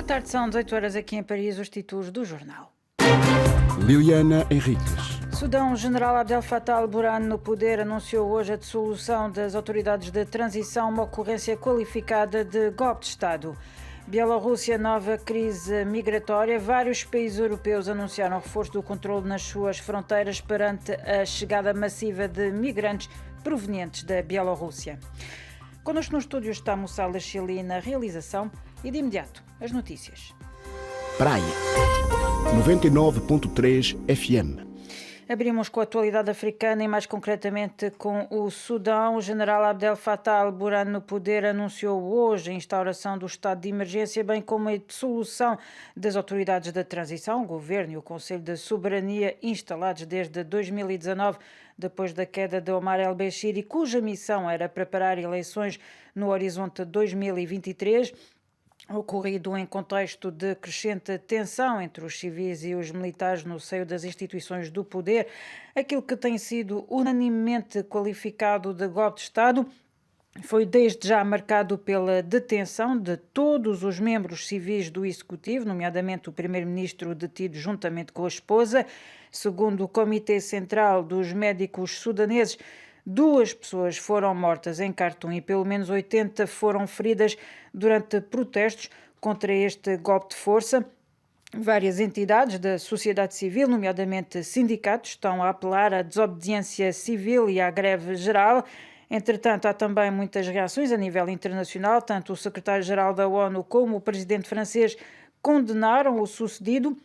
tarde, são 18 horas aqui em Paris, os títulos do jornal. Liliana Henriques. Sudão, o general Abdel Fattah al-Burhan no poder anunciou hoje a dissolução das autoridades de transição, uma ocorrência qualificada de golpe de Estado. Bielorrússia, nova crise migratória. Vários países europeus anunciaram reforço do controle nas suas fronteiras perante a chegada massiva de migrantes provenientes da Bielorrússia. Connosco no estúdio está Mussala Chili na realização e de imediato as notícias. Praia 99.3 FM. Abrimos com a atualidade africana e mais concretamente com o Sudão. O general Abdel Fattah al-Burhan no poder anunciou hoje a instauração do estado de emergência, bem como a dissolução das autoridades da transição, o governo e o Conselho de Soberania instalados desde 2019, depois da queda de Omar el-Béchir, e cuja missão era preparar eleições no horizonte de 2023. Ocorrido em contexto de crescente tensão entre os civis e os militares no seio das instituições do poder, aquilo que tem sido unanimemente qualificado de golpe de Estado foi desde já marcado pela detenção de todos os membros civis do Executivo, nomeadamente o primeiro-ministro detido juntamente com a esposa. Segundo o Comitê Central dos Médicos Sudaneses, 2 pessoas foram mortas em Khartoum e pelo menos 80 foram feridas durante protestos contra este golpe de força. Várias entidades da sociedade civil, nomeadamente sindicatos, estão a apelar à desobediência civil e à greve geral. Entretanto, há também muitas reações a nível internacional. Tanto o secretário-geral da ONU como o presidente francês condenaram o sucedido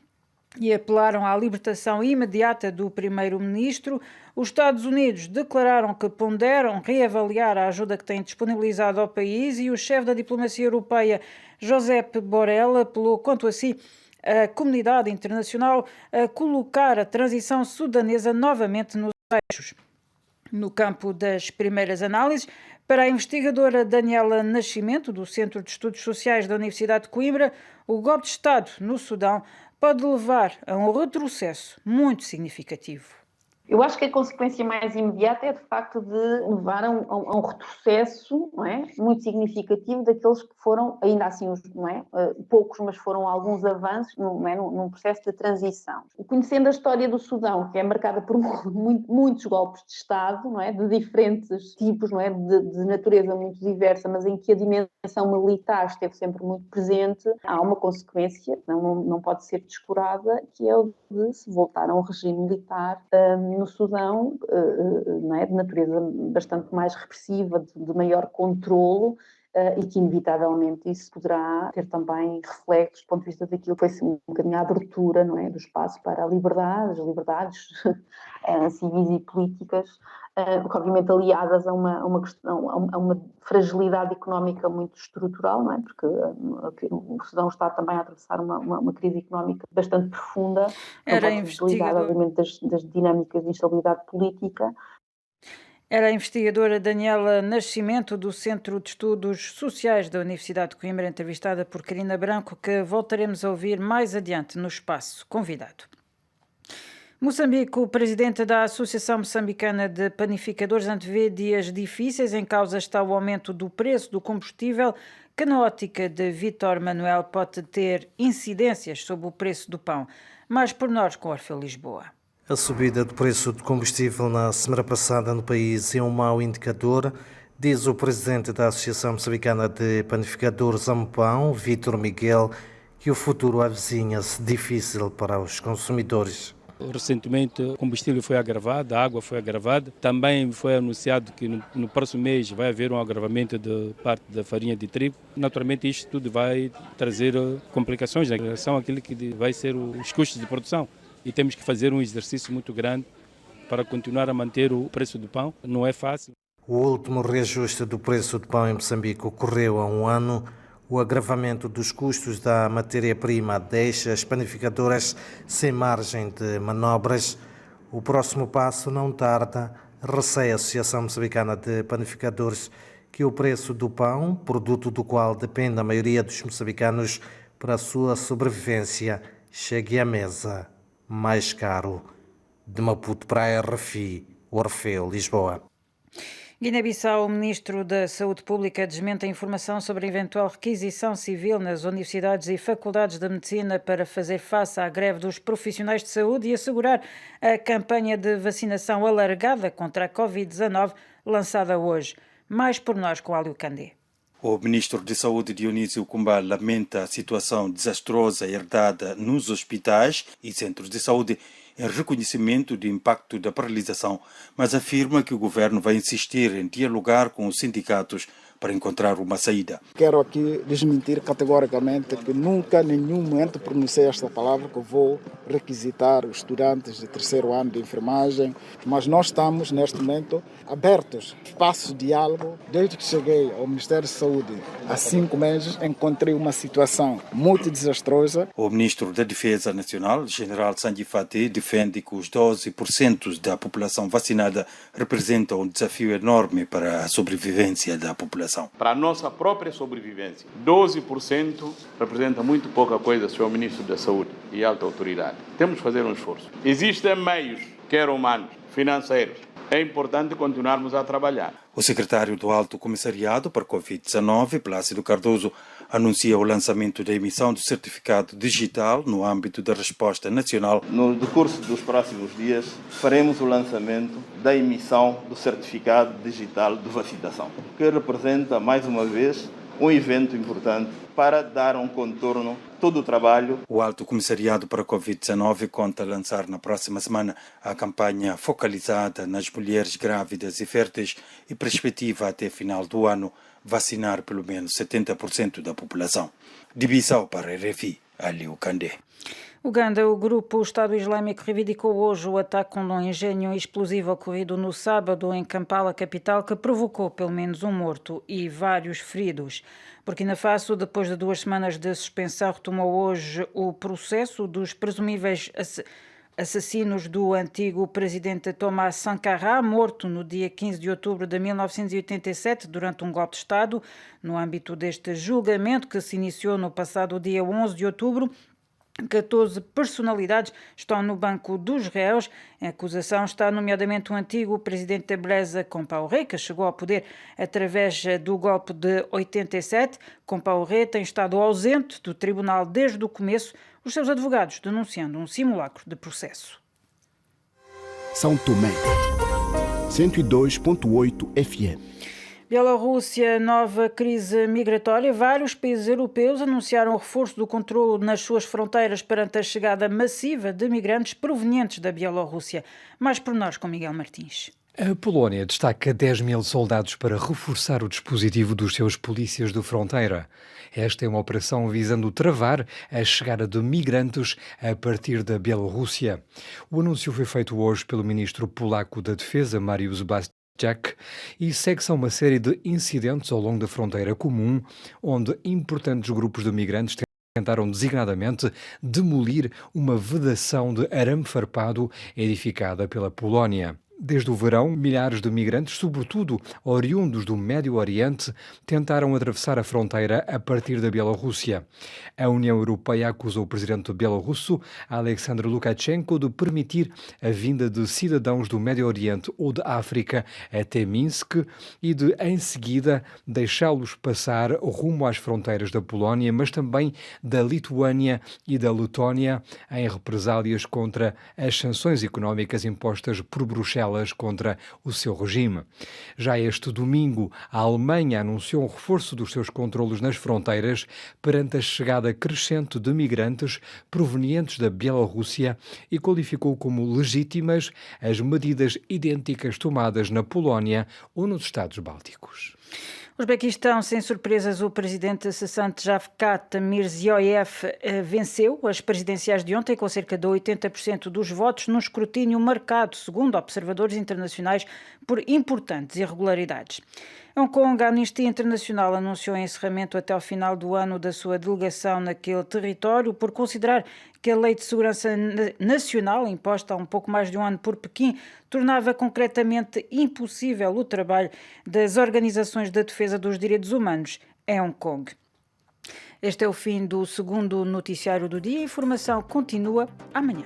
e apelaram à libertação imediata do primeiro-ministro. Os Estados Unidos declararam que ponderam reavaliar a ajuda que têm disponibilizado ao país e o chefe da diplomacia europeia, Josep Borrell, apelou, quanto a si, a comunidade internacional a colocar a transição sudanesa novamente nos eixos. No campo das primeiras análises, para a investigadora Daniela Nascimento, do Centro de Estudos Sociais da Universidade de Coimbra, o golpe de Estado no Sudão pode levar a um retrocesso muito significativo. Eu acho que a consequência mais imediata é, de facto, de levar a um retrocesso, não é, muito significativo daqueles que foram, ainda assim, não é, poucos, mas foram alguns avanços num processo de transição. Conhecendo a história do Sudão, que é marcada por muitos golpes de Estado, não é, de diferentes tipos, não é, de natureza muito diversa, mas em que a dimensão militar esteve sempre muito presente, há uma consequência que não pode ser descurada, que é o de se voltar a um regime militar no Sudão, não é, de natureza bastante mais repressiva, de maior controlo, e que inevitavelmente isso poderá ter também reflexos do ponto de vista daquilo que foi um bocadinho a abertura, não é, do espaço para a liberdade, as liberdades civis e políticas, obviamente aliadas a uma questão, a uma fragilidade económica muito estrutural, não é? Porque o Sudão está também a atravessar uma crise económica bastante profunda, ligada, obviamente, das dinâmicas de instabilidade política. Era a investigadora Daniela Nascimento, do Centro de Estudos Sociais da Universidade de Coimbra, entrevistada por Carina Branco, que voltaremos a ouvir mais adiante no espaço convidado. Moçambique, o presidente da Associação Moçambicana de Panificadores antevê dias difíceis. Em causa está o aumento do preço do combustível, que na ótica de Vítor Manuel pode ter incidências sobre o preço do pão. Mais pormenores com Orfeu Lisboa. A subida do preço do combustível na semana passada no país é um mau indicador, diz o presidente da Associação Moçambicana de Panificadores Ampão, Vítor Miguel, que o futuro avizinha-se difícil para os consumidores. Recentemente o combustível foi agravado, a água foi agravada. Também foi anunciado que no próximo mês vai haver um agravamento de parte da farinha de trigo. Naturalmente isto tudo vai trazer complicações em relação àquilo que vai ser os custos de produção. E temos que fazer um exercício muito grande para continuar a manter o preço do pão. Não é fácil. O último reajuste do preço do pão em Moçambique ocorreu há um ano. O agravamento dos custos da matéria-prima deixa as panificadoras sem margem de manobras. O próximo passo não tarda, receia a Associação Moçambicana de Panificadores que o preço do pão, produto do qual depende a maioria dos moçambicanos para a sua sobrevivência, chegue à mesa mais caro. De Maputo para a RFI, Orfeu, Lisboa. Guiné-Bissau, o ministro da Saúde Pública desmente a informação sobre a eventual requisição civil nas universidades e faculdades de medicina para fazer face à greve dos profissionais de saúde e assegurar a campanha de vacinação alargada contra a Covid-19 lançada hoje. Mais pormenores com Alio Candé. O ministro de Saúde, Dionísio Kumba, lamenta a situação desastrosa herdada nos hospitais e centros de saúde em reconhecimento do impacto da paralisação, mas afirma que o governo vai insistir em dialogar com os sindicatos para encontrar uma saída. Quero aqui desmentir categoricamente que nunca, em nenhum momento, pronunciei esta palavra que vou requisitar os estudantes de terceiro ano de enfermagem, mas nós estamos, neste momento, abertos, espaço de diálogo. Desde que cheguei ao Ministério da Saúde, há 5 meses, encontrei uma situação muito desastrosa. O ministro da Defesa Nacional, General Sanji Fati, defende que os 12% da população vacinada representam um desafio enorme para a sobrevivência da população. Para a nossa própria sobrevivência, 12% representa muito pouca coisa, Sr. Ministro da Saúde e alta autoridade. Temos que fazer um esforço. Existem meios, quer humanos, financeiros. É importante continuarmos a trabalhar. O secretário do Alto Comissariado para a Covid-19, Plácido Cardoso, anuncia o lançamento da emissão do certificado digital no âmbito da resposta nacional. No decurso dos próximos dias, faremos o lançamento da emissão do certificado digital de vacinação, que representa, mais uma vez, um evento importante para dar um contorno a todo o trabalho. O Alto Comissariado para a Covid-19 conta lançar na próxima semana a campanha focalizada nas mulheres grávidas e férteis e perspectiva até final do ano vacinar pelo menos 70% da população. De Bissau para a RFI, Alio Candé. Uganda, o grupo Estado Islâmico reivindicou hoje o ataque com um engenho explosivo ocorrido no sábado em Kampala, capital, que provocou pelo menos um morto e vários feridos. Burkina Faso, depois de 2 semanas de suspensão, retomou hoje o processo dos presumíveis assassinos do antigo presidente Thomas Sankara, morto no dia 15 de outubro de 1987 durante um golpe de Estado. No âmbito deste julgamento, que se iniciou no passado dia 11 de outubro, 14 personalidades estão no banco dos réus. Em acusação está nomeadamente o antigo presidente da Blaise Compaoré, que chegou ao poder através do golpe de 87. Compaoré tem estado ausente do tribunal desde o começo, os seus advogados denunciando um simulacro de processo. São Tomé, 102.8 FM. Bielorrússia, nova crise migratória. Vários países europeus anunciaram o reforço do controlo nas suas fronteiras perante a chegada massiva de migrantes provenientes da Bielorrússia. Mais pormenores com Miguel Martins. A Polónia destaca 10.000 soldados para reforçar o dispositivo dos seus polícias de fronteira. Esta é uma operação visando travar a chegada de migrantes a partir da Bielorrússia. O anúncio foi feito hoje pelo ministro polaco da Defesa, Mariusz Błaszczak, e segue-se a uma série de incidentes ao longo da fronteira comum, onde importantes grupos de migrantes tentaram designadamente demolir uma vedação de arame farpado edificada pela Polónia. Desde o verão, milhares de migrantes, sobretudo oriundos do Médio Oriente, tentaram atravessar a fronteira a partir da Bielorrússia. A União Europeia acusou o presidente bielorrusso, Alexander Lukashenko, de permitir a vinda de cidadãos do Médio Oriente ou de África até Minsk e de, em seguida, deixá-los passar rumo às fronteiras da Polónia, mas também da Lituânia e da Letónia, em represálias contra as sanções económicas impostas por Bruxelas contra o seu regime. Já este domingo, a Alemanha anunciou um reforço dos seus controlos nas fronteiras perante a chegada crescente de migrantes provenientes da Bielorrússia e qualificou como legítimas as medidas idênticas tomadas na Polónia ou nos Estados Bálticos. O Uzbequistão, sem surpresas, o presidente cessante Shavkat Mirziyoyev venceu as presidenciais de ontem com cerca de 80% dos votos num escrutínio marcado, segundo observadores internacionais, por importantes irregularidades. Hong Kong, a Amnistia Internacional anunciou o encerramento até ao final do ano da sua delegação naquele território por considerar que a Lei de Segurança Nacional, imposta há um pouco mais de um ano por Pequim, tornava concretamente impossível o trabalho das organizações de defesa dos direitos humanos em Hong Kong. Este é o fim do segundo noticiário do dia. A informação continua amanhã.